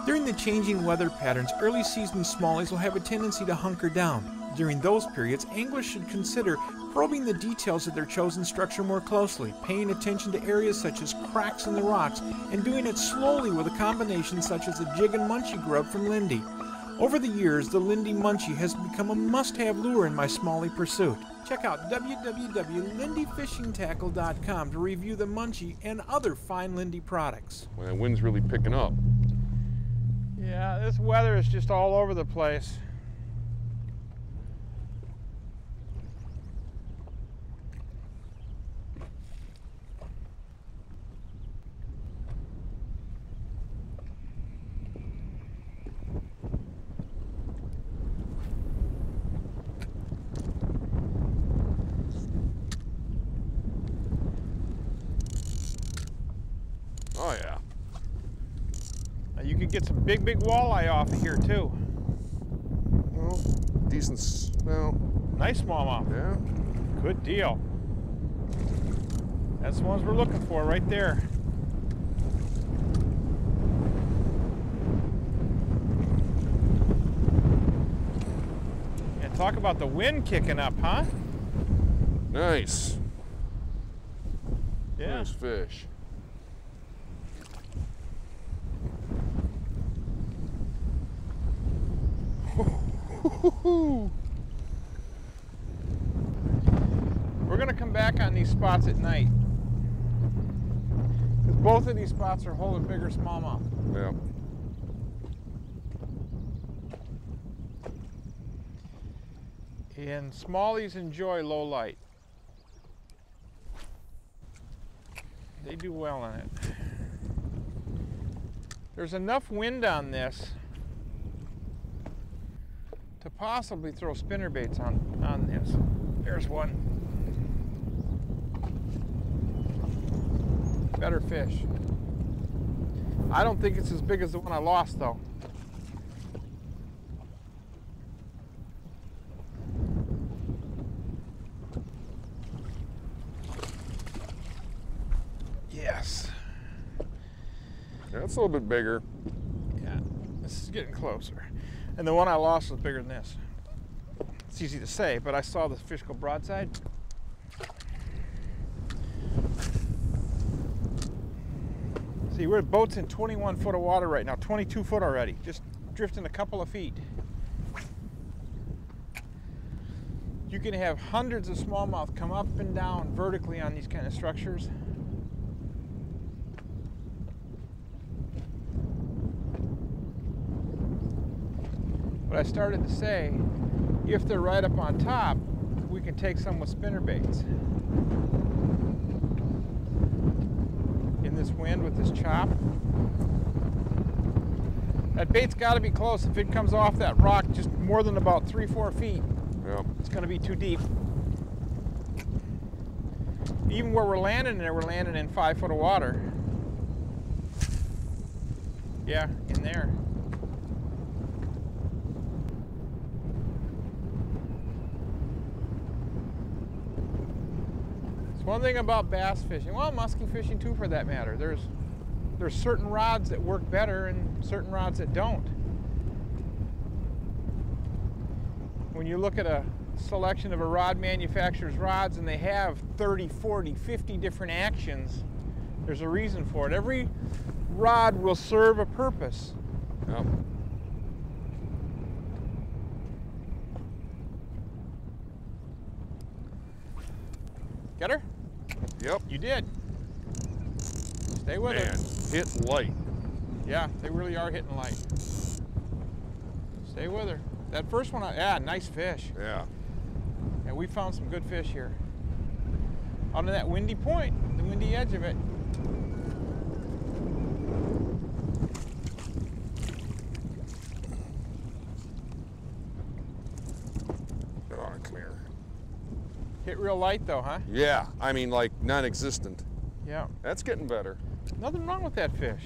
During the changing weather patterns, early season smallies will have a tendency to hunker down. During those periods, anglers should consider probing the details of their chosen structure more closely, paying attention to areas such as cracks in the rocks, and doing it slowly with a combination such as the jig and munchie grub from Lindy. Over the years, the Lindy Munchie has become a must-have lure in my smallie pursuit. Check out www.lindyfishingtackle.com to review the Munchie and other fine Lindy products. When the wind's really picking up. Yeah, this weather is just all over the place. Oh yeah. Now you could get some big walleye off of here too. Well, decent, well. Nice smallmouth. Yeah. Good deal. That's the ones we're looking for right there. And talk about the wind kicking up, huh? Nice. Yeah. Nice fish. We're going to come back on these spots at night. Because both of these spots are holding bigger smallmouth. Yeah. And smallies enjoy low light. They do well in it. There's enough wind on this to possibly throw spinnerbaits on this. There's one. Better fish. I don't think it's as big as the one I lost though. Yes. That's a little bit bigger. Yeah, this is getting closer. And the one I lost was bigger than this. It's easy to say, but I saw the fish go broadside. See, we're boat's in 21 foot of water right now, 22 foot already, just drifting a couple of feet. You can have hundreds of smallmouth come up and down vertically on these kind of structures. But I started to say, if they're right up on top, we can take some with spinnerbaits. In this wind with this chop. That bait's got to be close. If it comes off that rock just more than about 3-4 feet, Yeah. it's going to be too deep. Even where we're landing there, we're landing in 5 foot of water. Yeah, in there. One thing about bass fishing, well, muskie fishing too for that matter, there's certain rods that work better and certain rods that don't. When you look at a selection of a rod manufacturer's rods and they have 30, 40, 50 different actions, there's a reason for it. Every rod will serve a purpose. Yep. Get her? Yep. You did. Stay with her. Hit light. Yeah, they really are hitting light. Stay with her. That first one, yeah, nice fish. Yeah. And we found some good fish here. Out on that windy point, the windy edge of it. Oh, come here. Hit real light though, huh? Yeah, I mean like non-existent. Yeah. That's getting better. Nothing wrong with that fish.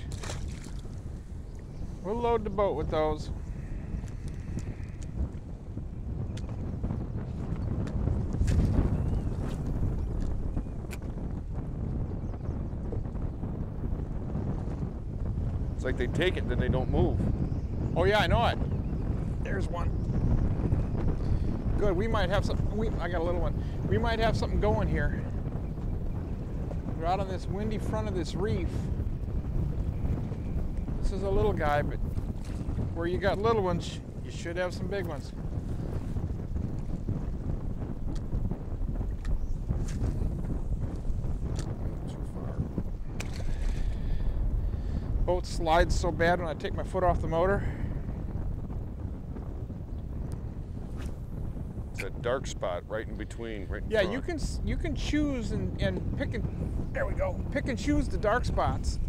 We'll load the boat with those. It's like they take it, then they don't move. Oh yeah, I know it. There's one. Good, we might have some, I got a little one. We might have something going here. We're out on this windy front of this reef. This is a little guy, but where you got little ones, you should have some big ones. Boat slides so bad when I take my foot off the motor. It's a dark spot right in between. Right in Yeah, front. you can choose and pick and there we go. Pick and choose the dark spots.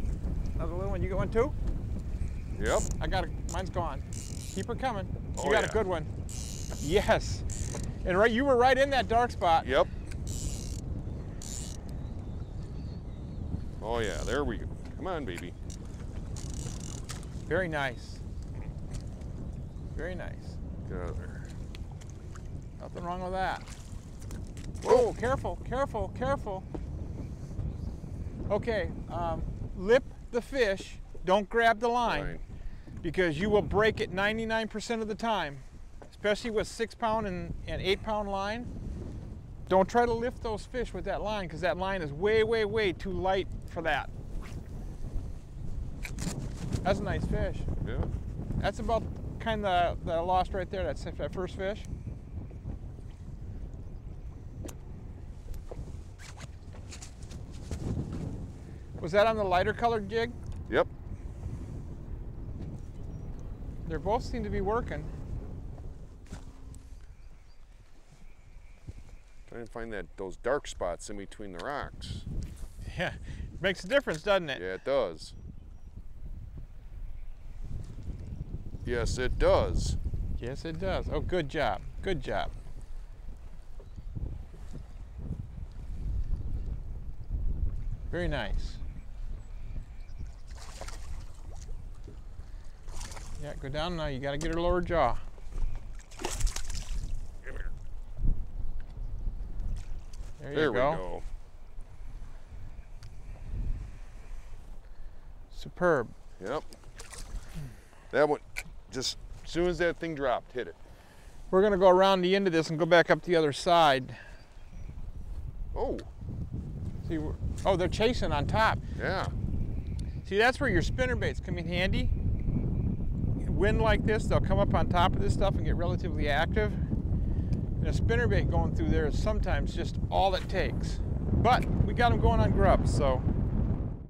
Another little one. You got one too? Yep. I got it. Mine's gone. Keep her coming. Oh, You got yeah. a good one. Yes. And right, you were right in that dark spot. Yep. Oh yeah, there we go. Come on, baby. Very nice. Very nice. Get out of there. Nothing wrong with that. Whoa, careful, careful, careful. Okay, lip the fish. Don't grab the line. Fine. Because you will break it 99% of the time, especially with 6-pound and 8-pound line. Don't try to lift those fish with that line because that line is way, way, way too light for that. That's a nice fish. Yeah. That's about kind of that I lost right there, that first fish. Was that on the lighter colored jig? Yep. They both seem to be working. Trying to find those dark spots in between the rocks. Yeah, makes a difference, doesn't it? Yeah, it does. Yes, it does. Yes, it does. Oh, good job. Good job. Very nice. Yeah, go down now. You got to get her lower jaw. Come here. There There you we go. go. Superb. Yep. That one, just as soon as that thing dropped, hit it. We're going to go around the end of this and go back up the other side. Oh, See, oh, they're chasing on top. yeah. See, that's where your spinnerbaits come in handy. Wind like this, they'll come up on top of this stuff and get relatively active. And a spinnerbait going through there is sometimes just all it takes. But we got them going on grubs, so